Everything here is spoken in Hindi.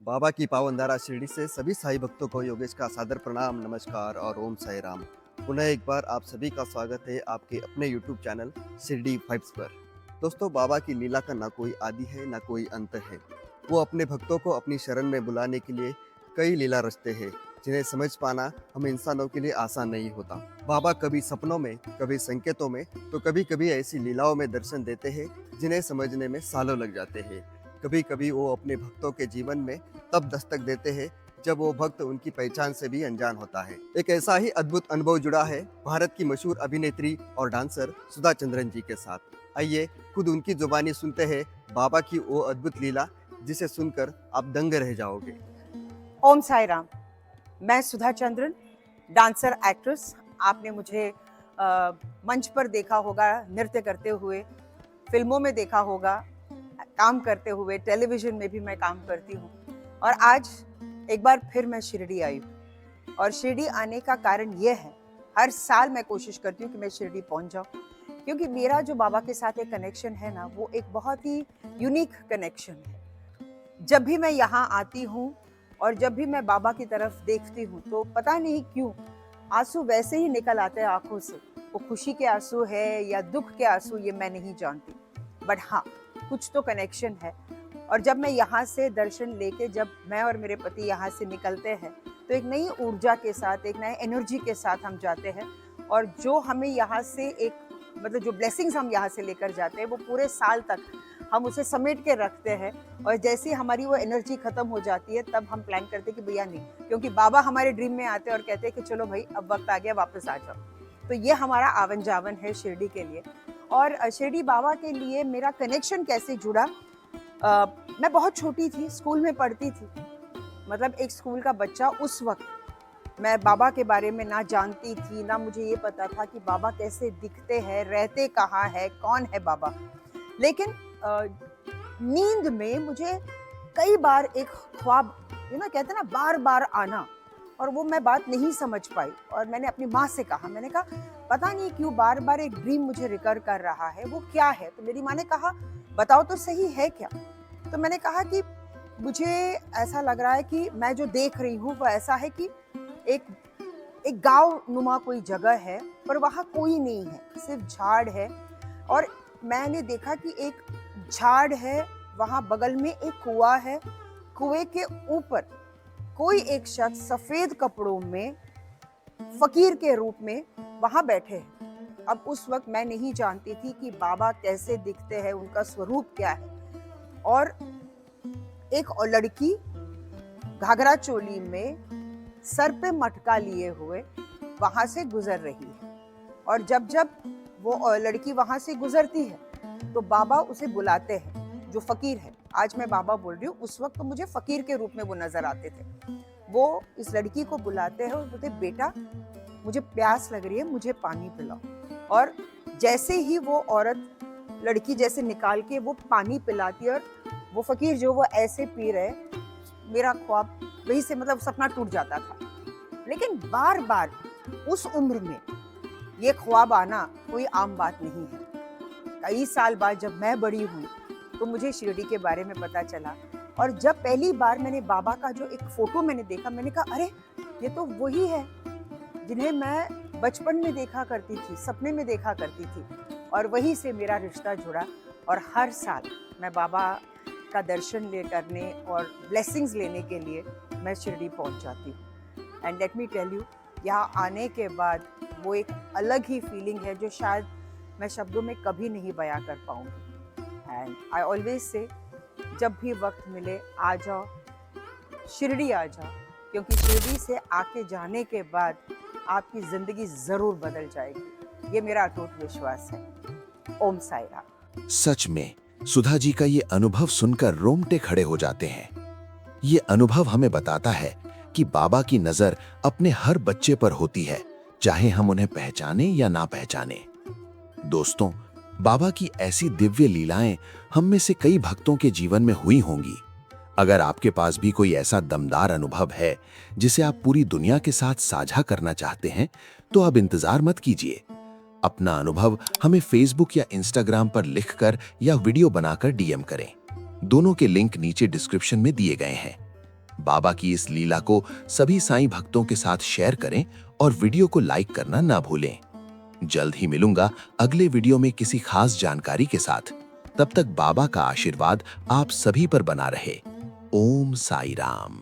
बाबा की पावन धारा शिरडी से सभी साईं भक्तों को योगेश का सादर प्रणाम, नमस्कार और ओम साई राम। पुनः एक बार आप सभी का स्वागत है आपके अपने यूट्यूब चैनल शिरडी वाइब्स पर। दोस्तों, बाबा की लीला का ना कोई आदि है ना कोई अंत है। वो अपने भक्तों को अपनी शरण में बुलाने के लिए कई लीला रचते हैं, जिन्हें समझ पाना हम इंसानों के लिए आसान नहीं होता। बाबा कभी सपनों में, कभी संकेतों में, तो कभी कभी ऐसी लीलाओं में दर्शन देते हैं जिन्हें समझने में सालों लग जाते हैं। कभी कभी वो अपने भक्तों के जीवन में तब दस्तक देते हैं जब वो भक्त उनकी पहचान से भी अनजान होता है। एक ऐसा ही अद्भुत अनुभव जुड़ा है भारत की मशहूर अभिनेत्री और डांसर सुधा चंद्रन जी के साथ। आइए खुद उनकी जुबानी सुनते हैं बाबा की वो अद्भुत लीला, जिसे सुनकर आप दंग रह जाओगे। ओम साई राम। मैं सुधा चंद्रन, डांसर एक्ट्रेस। आपने मुझे मंच पर देखा होगा नृत्य करते हुए, फिल्मों में देखा होगा काम करते हुए, टेलीविजन में भी मैं काम करती हूँ। और आज एक बार फिर मैं शिरडी आई हूँ। और शिरडी आने का कारण ये है, हर साल मैं कोशिश करती हूँ कि मैं शिरडी पहुँच जाऊँ, क्योंकि मेरा जो बाबा के साथ एक कनेक्शन है ना, वो एक बहुत ही यूनिक कनेक्शन है। जब भी मैं यहाँ आती हूँ और जब भी मैं बाबा की तरफ देखती हूँ, तो पता नहीं क्यों आंसू वैसे ही निकल आते हैं आंखों से। वो खुशी के आंसू है या दुख के आंसू, ये मैं नहीं जानती, बट हाँ, कुछ तो कनेक्शन है। और जब मैं यहाँ से दर्शन लेके, जब मैं और मेरे पति यहाँ से निकलते हैं, तो एक नई ऊर्जा के साथ, एक नए एनर्जी के साथ हम जाते हैं। और जो हमें यहाँ से एक मतलब जो ब्लेसिंग्स हम यहाँ से लेकर जाते हैं, वो पूरे साल तक हम उसे समेट के रखते हैं। और जैसे ही हमारी वो एनर्जी खत्म हो जाती है, तब हम प्लान करते हैं कि भैया नहीं, क्योंकि बाबा हमारे ड्रीम में आते हैं और कहते हैं कि चलो भाई, अब वक्त आ गया, वापस आ जाओ। तो ये हमारा आवन जावन है शिरडी के लिए। और शिरडी बाबा के लिए मेरा कनेक्शन कैसे जुड़ा? मैं बहुत छोटी थी, स्कूल में पढ़ती थी। मतलब एक स्कूल का बच्चा, उस वक्त मैं बाबा के बारे में ना जानती थी, ना मुझे ये पता था कि बाबा कैसे दिखते हैं, रहते कहाँ है, कौन है बाबा। लेकिन नींद में मुझे कई बार एक ख्वाब, कहते हैं ना, बार बार आना, और वो मैं बात नहीं समझ पाई। और मैंने अपनी माँ से कहा, मैंने कहा पता नहीं क्यों बार बार एक ड्रीम मुझे रिकर कर रहा है, वो क्या है? तो मेरी माँ ने कहा बताओ तो सही, है क्या? तो मैंने कहा कि मुझे ऐसा लग रहा है कि मैं जो देख रही हूँ वो ऐसा है कि एक गांव नुमा कोई जगह है, पर वहाँ कोई नहीं है, सिर्फ झाड़ है। और मैंने देखा कि एक झाड़ है, वहाँ बगल में एक कुआं है, कुएं के ऊपर कोई एक शख्स सफेद कपड़ों में फकीर के रूप में वहां बैठे हैं। अब उस वक्त मैं नहीं जानती थी कि बाबा कैसे दिखते हैं, उनका स्वरूप क्या है। और एक और लड़की घाघरा चोली में, सर पे मटका लिए हुए वहां से गुजर रही है। और जब जब वो लड़की वहां से गुजरती है, तो बाबा उसे बुलाते हैं, जो फकीर है। आज मैं बाबा बोल रही हूँ, उस वक्त तो मुझे फकीर के रूप में वो नजर आते थे। वो इस लड़की को बुलाते हैं और बोलते, बेटा मुझे प्यास लग रही है, मुझे पानी पिलाओ। और जैसे ही वो औरत लड़की जैसे निकाल के वो पानी पिलाती है, और वो फकीर जो वो ऐसे पी रहे, मेरा ख्वाब वहीं से, मतलब सपना टूट जाता था। लेकिन बार बार उस उम्र में ये ख्वाब आना कोई आम बात नहीं है। कई साल बाद जब मैं बड़ी हुई, तो मुझे शिरडी के बारे में पता चला। और जब पहली बार मैंने बाबा का जो एक फोटो मैंने देखा, मैंने कहा अरे ये तो वही है जिन्हें मैं बचपन में देखा करती थी, सपने में देखा करती थी। और वहीं से मेरा रिश्ता जुड़ा। और हर साल मैं बाबा का दर्शन करने और ब्लेसिंग्स लेने के लिए मैं शिरडी पहुंच जाती हूँ। And let me tell you, यहाँ आने के बाद वो एक अलग ही फीलिंग है, जो शायद मैं शब्दों में कभी नहीं बयां कर पाऊंगी। एंड आई ऑलवेज से, जब भी वक्त मिले आ जाओ, शिरडी आ जाओ, क्योंकि शिरडी से आके जाने के बाद आपकी जिंदगी जरूर बदल जाएगी। ये मेरा अटूट विश्वास है। ओम साई राम। सच में सुधा जी का ये अनुभव सुनकर रोंगटे खड़े हो जाते हैं। ये अनुभव हमें बताता है कि बाबा की नजर अपने हर बच्चे पर होती है, चाहे हम उन्हें पहचाने या ना पहचाने। दोस्तों, बाबा की ऐसी दिव्य लीलाएं हम में से कई भक्तों के जीवन में हुई होंगी। अगर आपके पास भी कोई ऐसा दमदार अनुभव है जिसे आप पूरी दुनिया के साथ साझा करना चाहते हैं, तो अब इंतजार मत कीजिए। अपना अनुभव हमें फेसबुक या इंस्टाग्राम पर लिखकर या वीडियो बनाकर डीएम करें। दोनों के लिंक नीचे डिस्क्रिप्शन में दिए गए हैं। बाबा की इस लीला को सभी साईं भक्तों के साथ शेयर करें और वीडियो को लाइक करना ना भूलें। जल्द ही मिलूंगा अगले वीडियो में किसी खास जानकारी के साथ। तब तक बाबा का आशीर्वाद आप सभी पर बना रहे। ओम साई राम।